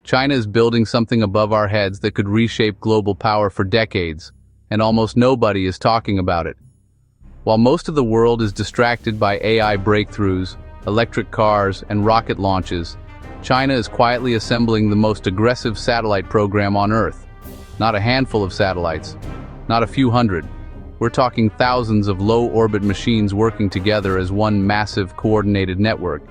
China is building something above our heads that could reshape global power for decades, and almost nobody is talking about it. While most of the world is distracted by AI breakthroughs, electric cars, and rocket launches, China is quietly assembling the most aggressive satellite program on Earth. Not a handful of satellites, not a few hundred. We're talking thousands of low-orbit machines working together as one massive coordinated network.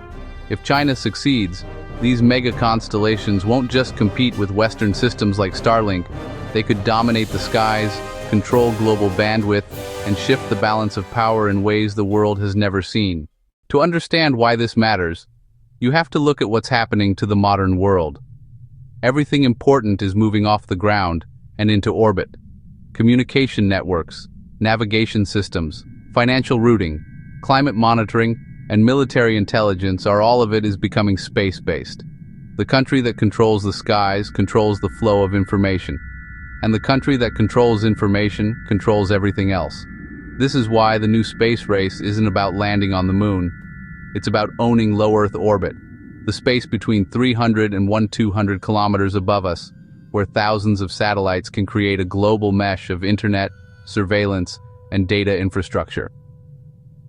If China succeeds, these mega constellations won't just compete with Western systems like Starlink. They could dominate the skies, control global bandwidth, and shift the balance of power in ways the world has never seen. To understand why this matters, you have to look at what's happening to the modern world. Everything important is moving off the ground and into orbit. Communication networks, navigation systems, financial routing, climate monitoring, and military intelligence all of it is becoming space-based. The country that controls the skies controls the flow of information, and the country that controls information controls everything else. This is why the new space race isn't about landing on the moon. It's about owning low Earth orbit, the space between 300 and 200 kilometers above us, where thousands of satellites can create a global mesh of internet, surveillance, and data infrastructure.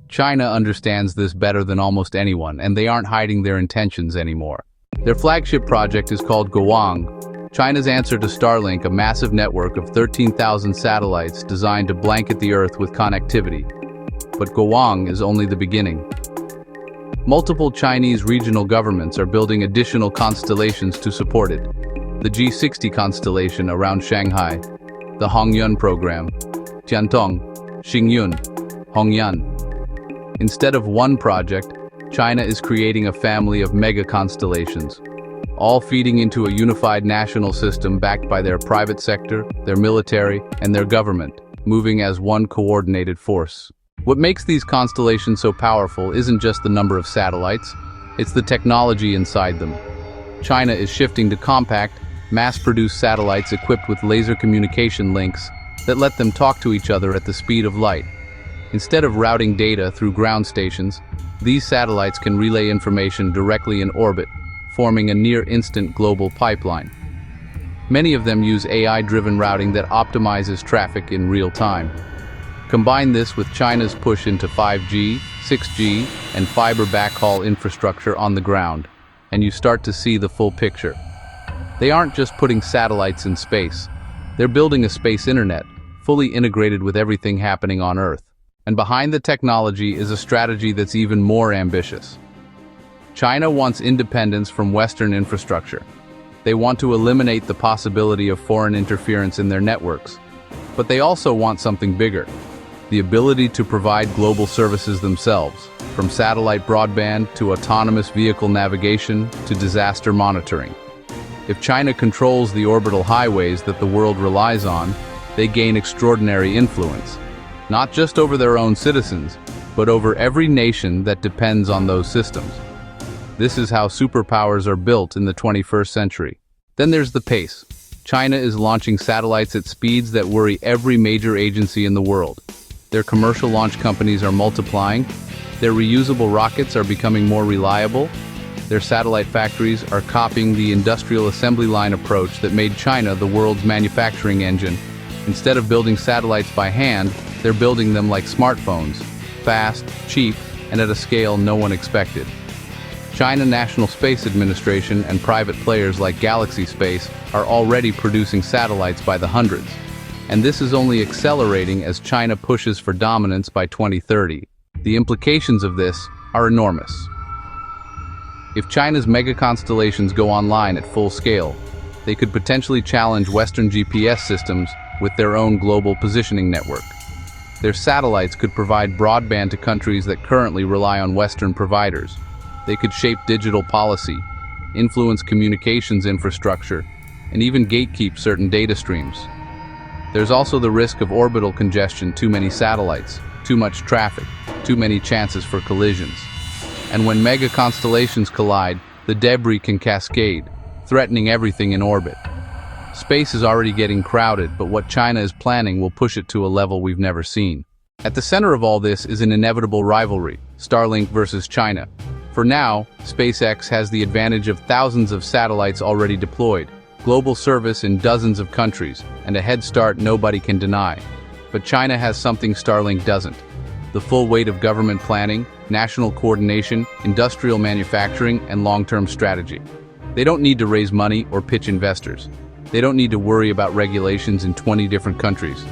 China understands this better than almost anyone, and they aren't hiding their intentions anymore. Their flagship project is called Guoang, China's answer to Starlink, a massive network of 13,000 satellites designed to blanket the Earth with connectivity. But Guoang is only the beginning. Multiple Chinese regional governments are building additional constellations to support it. The G60 constellation around Shanghai, the Hongyun program, Tiantong, Xingyun, Hongyan. Instead of one project, China is creating a family of mega constellations, all feeding into a unified national system backed by their private sector, their military, and their government, moving as one coordinated force. What makes these constellations so powerful isn't just the number of satellites, it's the technology inside them. China is shifting to compact, mass-produced satellites equipped with laser communication links that let them talk to each other at the speed of light. Instead of routing data through ground stations, these satellites can relay information directly in orbit, forming a near-instant global pipeline. Many of them use AI-driven routing that optimizes traffic in real time. Combine this with China's push into 5G, 6G, and fiber backhaul infrastructure on the ground, and you start to see the full picture. They aren't just putting satellites in space. They're building a space internet, fully integrated with everything happening on Earth. And behind the technology is a strategy that's even more ambitious. China wants independence from Western infrastructure. They want to eliminate the possibility of foreign interference in their networks. But they also want something bigger: the ability to provide global services themselves, from satellite broadband to autonomous vehicle navigation to disaster monitoring. If China controls the orbital highways that the world relies on, they gain extraordinary influence, not just over their own citizens, but over every nation that depends on those systems. This is how superpowers are built in the 21st century. Then there's the pace. China is launching satellites at speeds that worry every major agency in the world. Their commercial launch companies are multiplying, their reusable rockets are becoming more reliable, their satellite factories are copying the industrial assembly line approach that made China the world's manufacturing engine. Instead of building satellites by hand, they're building them like smartphones, fast, cheap, and at a scale no one expected. China National Space Administration and private players like Galaxy Space are already producing satellites by the hundreds. And this is only accelerating as China pushes for dominance by 2030. The implications of this are enormous. If China's mega constellations go online at full scale, they could potentially challenge Western GPS systems with their own global positioning network. Their satellites could provide broadband to countries that currently rely on Western providers. They could shape digital policy, influence communications infrastructure, and even gatekeep certain data streams. There's also the risk of orbital congestion: too many satellites, too much traffic, too many chances for collisions. And when mega constellations collide, the debris can cascade, threatening everything in orbit. Space is already getting crowded, but what China is planning will push it to a level we've never seen. At the center of all this is an inevitable rivalry: Starlink versus China. For now, SpaceX has the advantage of thousands of satellites already deployed, global service in dozens of countries, and a head start nobody can deny. But China has something Starlink doesn't: the full weight of government planning, national coordination, industrial manufacturing, and long-term strategy. They don't need to raise money or pitch investors. They don't need to worry about regulations in 20 different countries.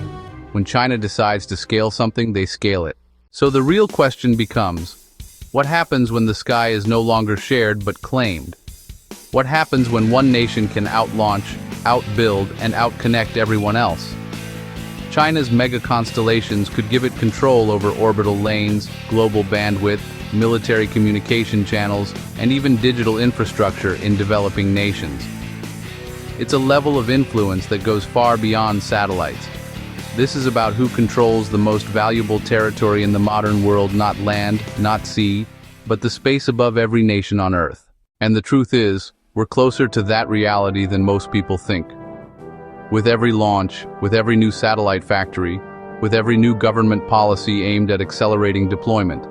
When China decides to scale something, they scale it. So the real question becomes, what happens when the sky is no longer shared but claimed? What happens when one nation can out-launch, out-build, and out-connect everyone else? China's mega constellations could give it control over orbital lanes, global bandwidth, military communication channels, and even digital infrastructure in developing nations. It's a level of influence that goes far beyond satellites. This is about who controls the most valuable territory in the modern world, not land, not sea, but the space above every nation on Earth. And the truth is, we're closer to that reality than most people think. With every launch, with every new satellite factory, with every new government policy aimed at accelerating deployment,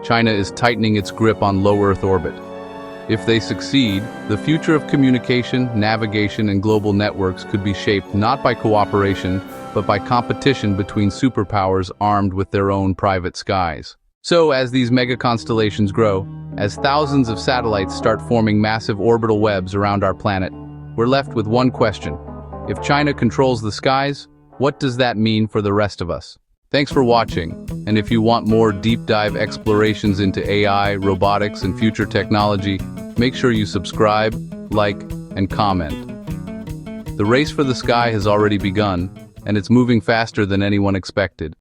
China is tightening its grip on low Earth orbit. If they succeed, the future of communication, navigation, and global networks could be shaped not by cooperation, but by competition between superpowers armed with their own private skies. So, as these mega constellations grow, as thousands of satellites start forming massive orbital webs around our planet, we're left with one question. If China controls the skies, what does that mean for the rest of us? Thanks for watching, and if you want more deep dive explorations into AI, robotics, and future technology, make sure you subscribe, like, and comment. The race for the sky has already begun, and it's moving faster than anyone expected.